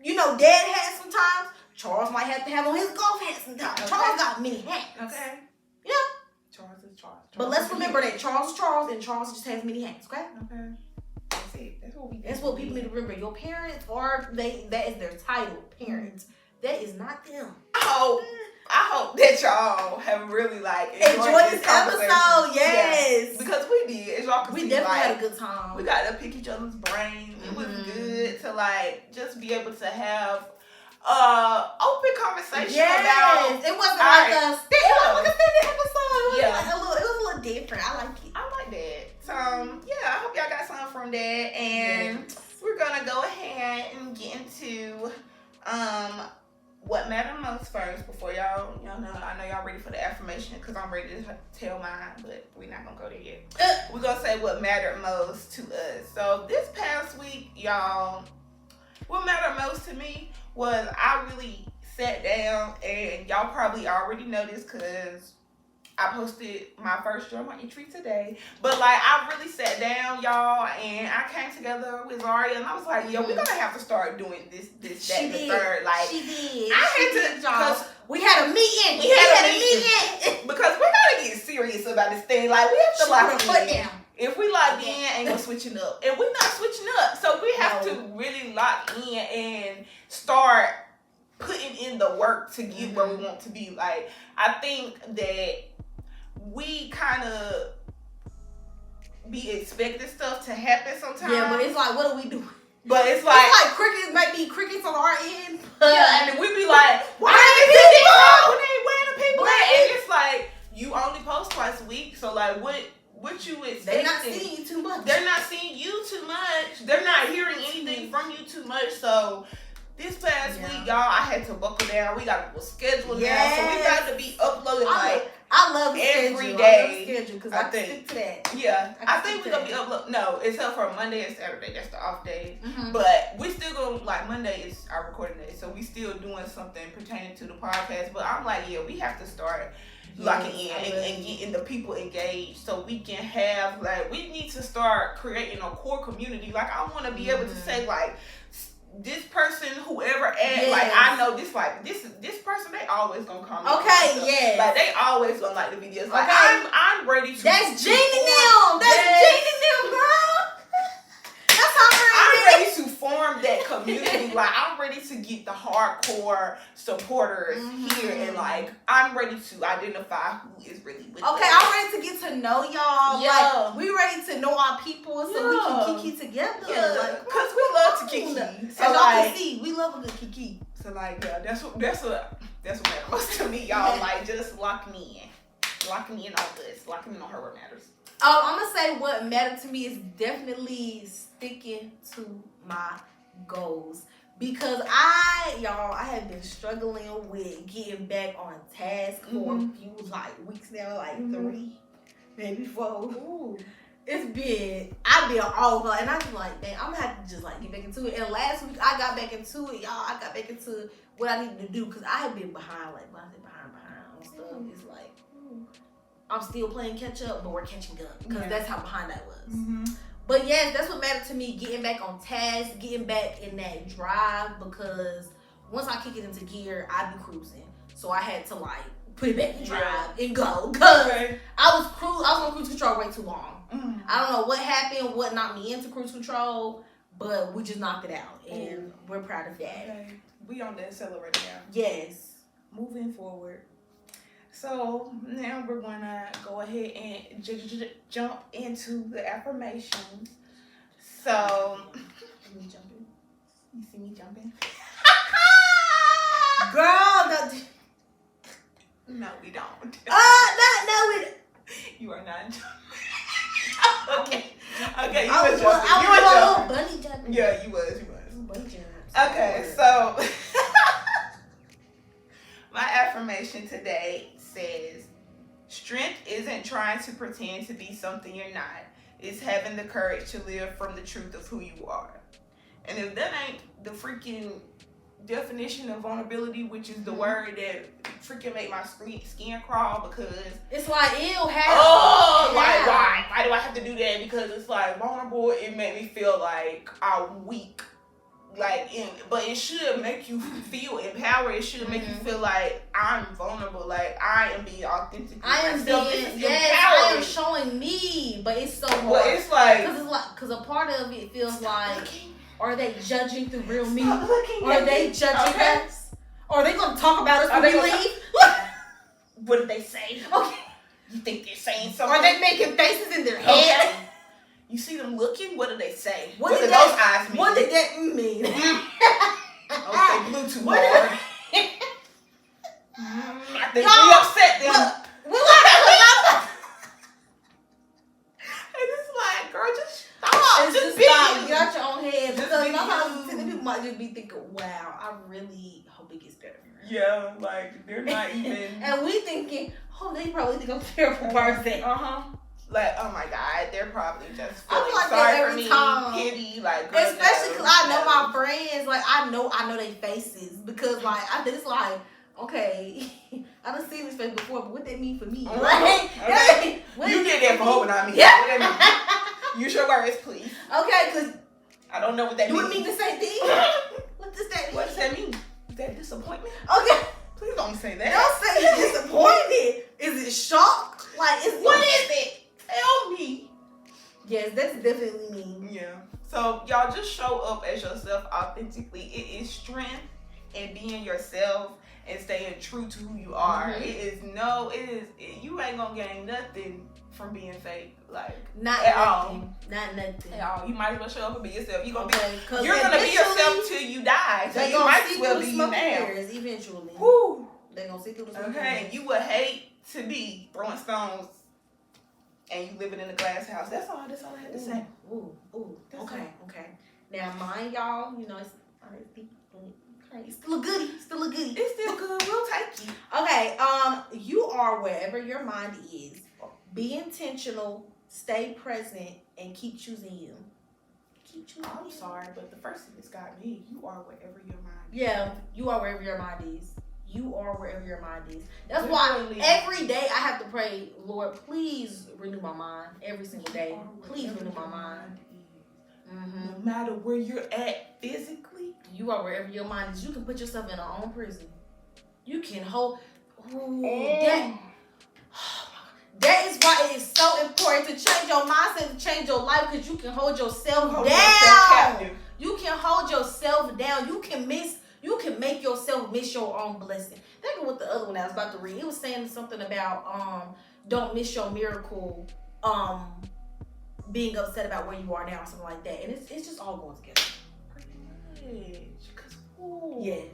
dad hat sometimes. Charles might have to have on his golf hat sometimes. Charles got many hats. Okay. Yeah. Charles is Charles. But let's remember that Charles is Charles, and Charles just has many hats, okay? Okay. That's it. That's what people need to remember. Your parents that is their title, parents. That is not them. I hope that y'all have really, like, enjoyed this episode. Yes. Because we did. As y'all can see, we definitely had a good time. We got to pick each other's brains. It was good to, like, just be able to have open conversation yes. about. It wasn't like a standing episode. Yeah. It was a little different. I like it. I like that. So I hope y'all got something from that, and we're gonna go ahead and get into what mattered most first before y'all know. I know y'all ready for the affirmation because I'm ready to tell mine, but we're not gonna go there yet. We're gonna say what mattered most to us. So this past week, y'all, what mattered most to me was I really sat down, and y'all probably already know this because I posted my first journal entry today. But like, I really sat down, y'all, and I came together with Zharyia, and I was like, yo, we're gonna have to start doing this, that, and the third. Like, she did. I had to, because we had a meeting. We had a meeting because we gotta get serious about this thing. Like, we have to lock in. If we lock in, ain't no switching up, and we're not switching up. So we have to really lock in and start putting in the work to get where we want to be. Like, I think that we kind of be expecting stuff to happen sometimes. Yeah, but it's like, what do we do? But it's like crickets, might be crickets on our end. Yeah, and then we be like, why are they people? Where the people at? And it's like, you only post twice a week, so like, what you expect? They're not seeing you too much. They're not seeing you too much. They're not hearing anything from you too much. So this past week, y'all, I had to buckle down. We got a schedule now, so we got to be uploading I love the every day. schedule because I think stick to that. Yeah, I think we're gonna be uploading. No, except for Monday and Saturday. That's the off days. But we still gonna, like, Monday is our recording day, so we still doing something pertaining to the podcast. But I'm like, yeah, we have to start locking in and getting the people engaged so we can have, like, we need to start creating a core community. Like, I want to be able to say, like, this person, whoever like, I know this, like, this person, they always gonna comment. Okay, yeah. Like, they always gonna like the videos. Like, I'm ready to. That's Jean and them. That's Jean and them, girl. That's how I'm ready to form that community. Like, I'm ready to get the hardcore supporters here, and like, I'm ready to identify who is really with us. I'm ready to get to know y'all. Yeah. Like, we ready to know our people so we can kiki together. Yeah, like, cause we love to kiki. So as y'all like, can see, we love a good kiki. So like, yeah, that's what matters most to me, y'all. Like, just lock me in on this, lock me in on her what matters. I'm gonna say what mattered to me is definitely sticking to my goals, because I have been struggling with getting back on task for a few weeks now, 3, maybe 4. Ooh. I've been all over, and I was like, dang, I'm gonna have to just get back into it. And last week I got back into it, y'all. I got back into what I needed to do, because I have been behind, behind on stuff. It's like, I'm still playing catch up, but we're catching up, because that's how behind I was. But yes, that's what mattered to me, getting back on task, getting back in that drive, because once I kick it into gear, I be cruising. So I had to put it back in drive and go, because I was on cruise control way too long. I don't know what happened, what knocked me into cruise control, but we just knocked it out, and we're proud of that. Okay. We on the accelerator now. Yes. Moving forward. So now we're gonna go ahead and jump into the affirmations. So, you jumping? You see me jumping? Girl, no, we don't. No, we. You are not jumping. Okay, you I was jumping. Bunny jumping. Yeah, you was. Bunny jumping. Okay, so my affirmation today says, strength isn't trying to pretend to be something you're not. It's having the courage to live from the truth of who you are. And if that ain't the freaking definition of vulnerability, which is the word that freaking make my skin crawl, because it's like, ew, why do I have to do that? Because it's like, vulnerable, it made me feel like I'm weak. But it should make you feel empowered. It should make you feel like I'm vulnerable. Like, I am being authentic. I am showing me. But it's so hard. But it's like, because a part of it feels like, looking. Are they judging the real me? Are they judging us? Are they gonna talk about us when we leave? What did they say? Okay. You think they're saying something? Are they making faces in their head? Okay. You see them looking? What do they say? What did those eyes mean? What did that mean? Oh, they blew too hard. I think we upset them. And it's like, girl, just stop. Just stop. Get out your own head. Because sometimes people might just be thinking, wow, I really hope it gets better. Yeah, like, they're not even. And we thinking, oh, they probably think I'm a terrible person. Like, oh my God, they're probably just I feeling feel like sorry that for every me, time. pity, like, girl, especially because I know my friends, like, I know their faces. Because, like, it's like, okay, I done seen this face before, but what that mean for me? Like, okay. You did that for Hope, not me. Yeah. What that mean? Use your words, please. Okay, because I don't know what that means. Do it mean the same thing? What does that mean? What does that mean? Is that disappointment? Okay. Please don't say that. Don't say you're disappointed. Is it shock? Like, what is it? Tell me. Yes, that's definitely me. Yeah. So y'all just show up as yourself authentically. It is strength in being yourself and staying true to who you are. Mm-hmm. You ain't gonna gain nothing from being fake. Like not at nothing. all. Not nothing. At all. You might as well show up and be yourself. You're gonna be yourself till you die. So you might as well be you now. Eventually. Woo. They're gonna see through the smoke. Okay. You would hate to be throwing stones and you living in a glass house. That's all I had to say. Ooh. Okay. Now mine, y'all, you know, it's still a goodie. It's still good. We'll take you. Okay, you are wherever your mind is. Be intentional, stay present, and keep choosing you. I'm sorry, but the first thing that's got me, you are wherever your mind is. Yeah, you are wherever your mind is. You are wherever your mind is. That's why every day I have to pray, Lord, please renew my mind every single day. Please renew my mind. Mm-hmm. No matter where you're at physically, you are wherever your mind is. You can put yourself in your own prison. You can hold. That is why it is so important to change your mindset, to change your life, because you can hold yourself down. You can hold yourself down. You can make yourself miss your own blessing. Think of what the other one I was about to read. It was saying something about don't miss your miracle, being upset about where you are now, or something like that. And it's just all going together. Yes.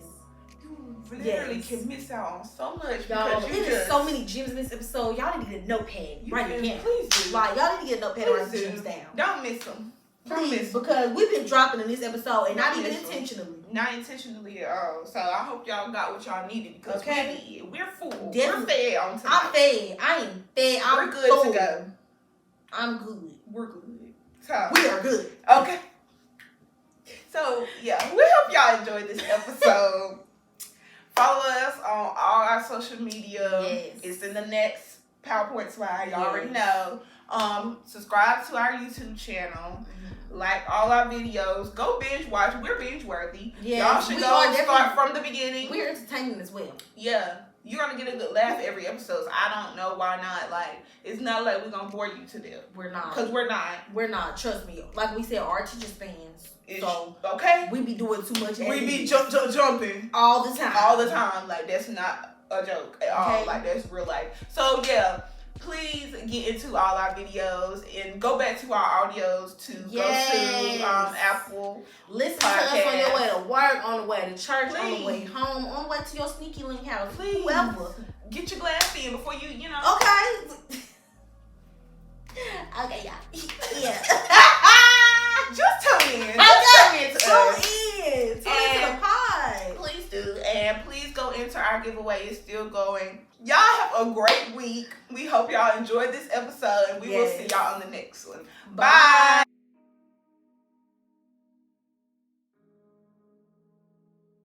You literally can miss out on so much. Y'all, there's so many gems in this episode. Y'all need to get a notepad. Right here. Please do. Like, y'all need to get a notepad and write the gems down. Don't miss them. Please, because we've been dropping in this episode and not even intentionally. Not intentionally at all. So I hope y'all got what y'all needed, because we're full. Definitely. We're fed on tonight. I'm fed. I ain't fed. We're good to go. I'm good. We're good. So we are good. Okay. So yeah, we hope y'all enjoyed this episode. Follow us on all our social media. Yes. It's in the next PowerPoint slide. Y'all already know. Subscribe to our YouTube channel. Mm-hmm. Like all our videos. Go binge watch. We're binge worthy. Yeah, y'all should go start from the beginning. We're entertaining as well. Yeah. You're going to get a good laugh every episode. So I don't know why not. Like, it's not like we're going to bore you to death. We're not. Because we're not. We're not. Trust me. Like we said, our teachers fans. So, okay. We be doing too much. We be jumping. All the time. All the time. Like, that's not a joke at all. Like, that's real life. So, yeah. Please get into all our videos and go back to our audios to go to Apple. Listen to us on your way to work, on the way to church, on the way home, on the way to your sneaky link house. Please. Whoever. Get your glass in before you know. Okay. Okay, y'all. Yeah. Just tune in. Tune in to the pod. Please do. And please go enter our giveaway. It's still going. Y'all have a great week. We hope y'all enjoyed this episode, and we will see y'all on the next one. Bye.